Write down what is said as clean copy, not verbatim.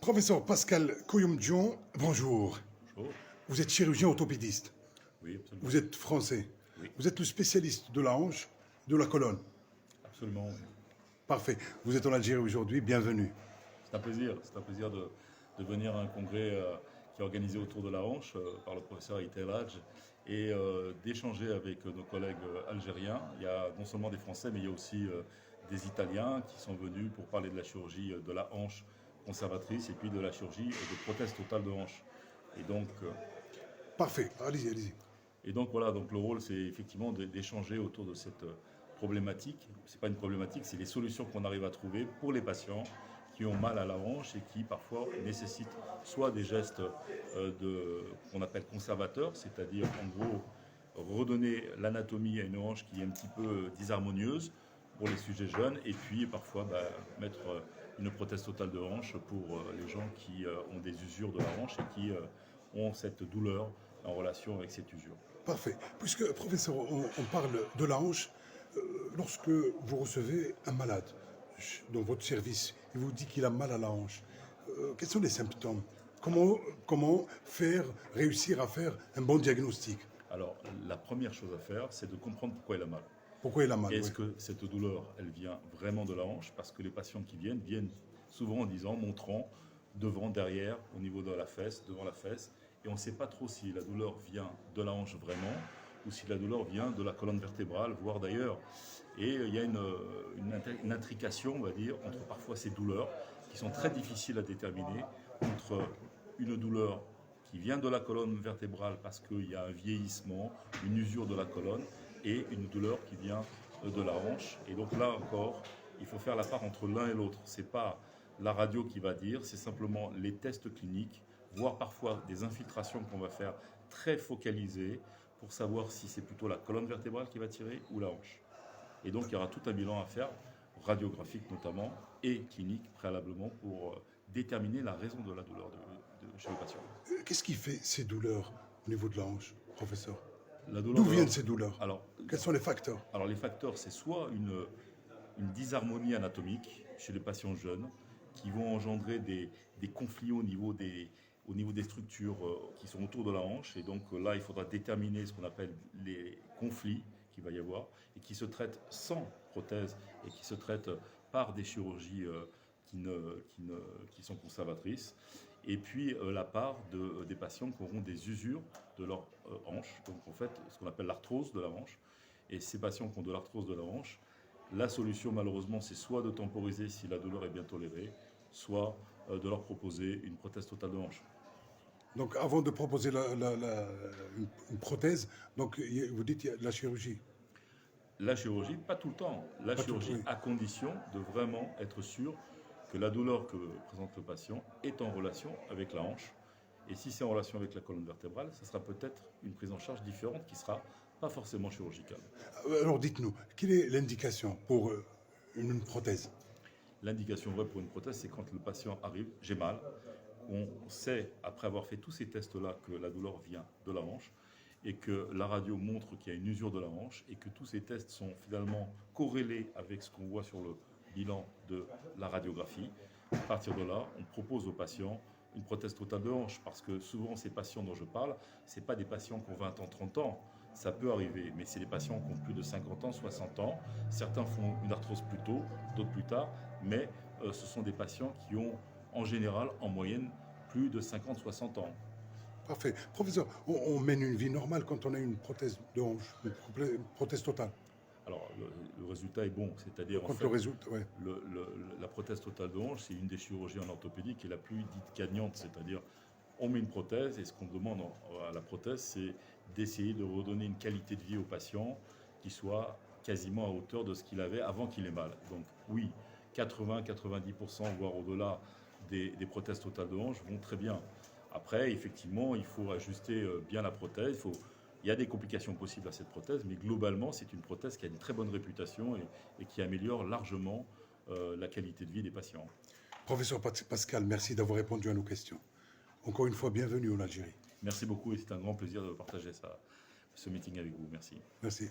Professeur Pascal Koyoumdjian, bonjour. Bonjour. Vous êtes chirurgien orthopédiste. Oui, absolument. Vous êtes français. Oui. Vous êtes le spécialiste de la hanche, de la colonne. Absolument, oui. Parfait. Vous êtes en Algérie aujourd'hui, bienvenue. C'est un plaisir. C'est un plaisir de venir à un congrès qui est organisé autour de la hanche par le professeur Aït El Hadj et d'échanger avec nos collègues algériens. Il y a non seulement des Français, mais il y a aussi des Italiens qui sont venus pour parler de la chirurgie de la hanche conservatrice et puis de la chirurgie de prothèse totale de hanche. Et donc, Parfait. Allez-y, allez-y. Et donc voilà, donc le rôle c'est effectivement d'échanger autour de cette problématique. C'est pas une problématique, c'est les solutions qu'on arrive à trouver pour les patients qui ont mal à la hanche et qui parfois nécessitent soit des gestes qu'on appelle conservateurs, c'est-à-dire en gros redonner l'anatomie à une hanche qui est un petit peu disharmonieuse pour les sujets jeunes, et puis parfois mettre une prothèse totale de hanche pour les gens qui ont des usures de la hanche et qui ont cette douleur en relation avec cette usure. Parfait. Puisque, professeur, on parle de la hanche, lorsque vous recevez un malade dans votre service, il vous dit qu'il a mal à la hanche, quels sont les symptômes? Comment réussir à faire un bon diagnostic? Alors, la première chose à faire, c'est de comprendre pourquoi il a mal. Pourquoi il a mal? Est-ce que cette douleur, elle vient vraiment de la hanche? Parce que les patients qui viennent souvent en disant, montrant devant, derrière, au niveau de la fesse, devant la fesse, et on ne sait pas trop si la douleur vient de la hanche vraiment, ou si la douleur vient de la colonne vertébrale, voire d'ailleurs. Et il y a une intrication, on va dire, entre parfois ces douleurs, qui sont très difficiles à déterminer, entre une douleur qui vient de la colonne vertébrale parce qu'il y a un vieillissement, une usure de la colonne, et une douleur qui vient de la hanche. Et donc là encore, il faut faire la part entre l'un et l'autre. Ce n'est pas la radio qui va dire, c'est simplement les tests cliniques, voire parfois des infiltrations qu'on va faire très focalisées pour savoir si c'est plutôt la colonne vertébrale qui va tirer ou la hanche. Et donc il y aura tout un bilan à faire, radiographique notamment, et clinique préalablement pour déterminer la raison de la douleur chez le patient. Qu'est-ce qui fait ces douleurs au niveau de la hanche, professeur? D'où D'où viennent ces douleurs? Alors, quels sont les facteurs? Alors les facteurs, c'est soit une disharmonie anatomique chez les patients jeunes qui vont engendrer des conflits au niveau des structures qui sont autour de la hanche. Et donc là, il faudra déterminer ce qu'on appelle les conflits qu'il va y avoir et qui se traitent sans prothèse et qui se traitent par des chirurgies qui sont conservatrices. Et puis la part des patients qui auront des usures de leur hanche, donc en fait ce qu'on appelle l'arthrose de la hanche. Et ces patients qui ont de l'arthrose de la hanche, la solution malheureusement c'est soit de temporiser si la douleur est bien tolérée, soit de leur proposer une prothèse totale de hanche. Donc avant de proposer une prothèse, donc vous dites qu'il y a de la chirurgie. La chirurgie, pas tout le temps. La chirurgie à condition de vraiment être sûr que la douleur que présente le patient est en relation avec la hanche. Et si c'est en relation avec la colonne vertébrale, ça sera peut-être une prise en charge différente qui ne sera pas forcément chirurgicale. Alors dites-nous, quelle est l'indication pour une prothèse? L'indication vraie pour une prothèse, c'est quand le patient arrive, j'ai mal, on sait, après avoir fait tous ces tests-là, que la douleur vient de la hanche, et que la radio montre qu'il y a une usure de la hanche, et que tous ces tests sont finalement corrélés avec ce qu'on voit sur le bilan de la radiographie. À partir de là, on propose aux patients une prothèse totale de hanche, parce que souvent ces patients dont je parle, ce n'est pas des patients qui ont 20 ans, 30 ans, ça peut arriver, mais c'est des patients qui ont plus de 50 ans, 60 ans. Certains font une arthrose plus tôt, d'autres plus tard, mais ce sont des patients qui ont en général, en moyenne, plus de 50-60 ans. Parfait. Professeur, on mène une vie normale quand on a une prothèse de hanche, une prothèse totale. Alors, le résultat est bon, c'est-à-dire en fait, le résultat, ouais. La prothèse totale de hanche, c'est une des chirurgies en orthopédie qui est la plus dite gagnante, c'est-à-dire on met une prothèse et ce qu'on demande à la prothèse, c'est d'essayer de redonner une qualité de vie au patient qui soit quasiment à hauteur de ce qu'il avait avant qu'il ait mal. Donc oui, 80-90%, voire au-delà des prothèses totales de hanche vont très bien. Après, effectivement, il faut ajuster bien la prothèse. Il y a des complications possibles à cette prothèse, mais globalement, c'est une prothèse qui a une très bonne réputation et qui améliore largement la qualité de vie des patients. Professeur Pascal, merci d'avoir répondu à nos questions. Encore une fois, bienvenue en Algérie. Merci beaucoup et c'est un grand plaisir de partager ce meeting avec vous. Merci. Merci.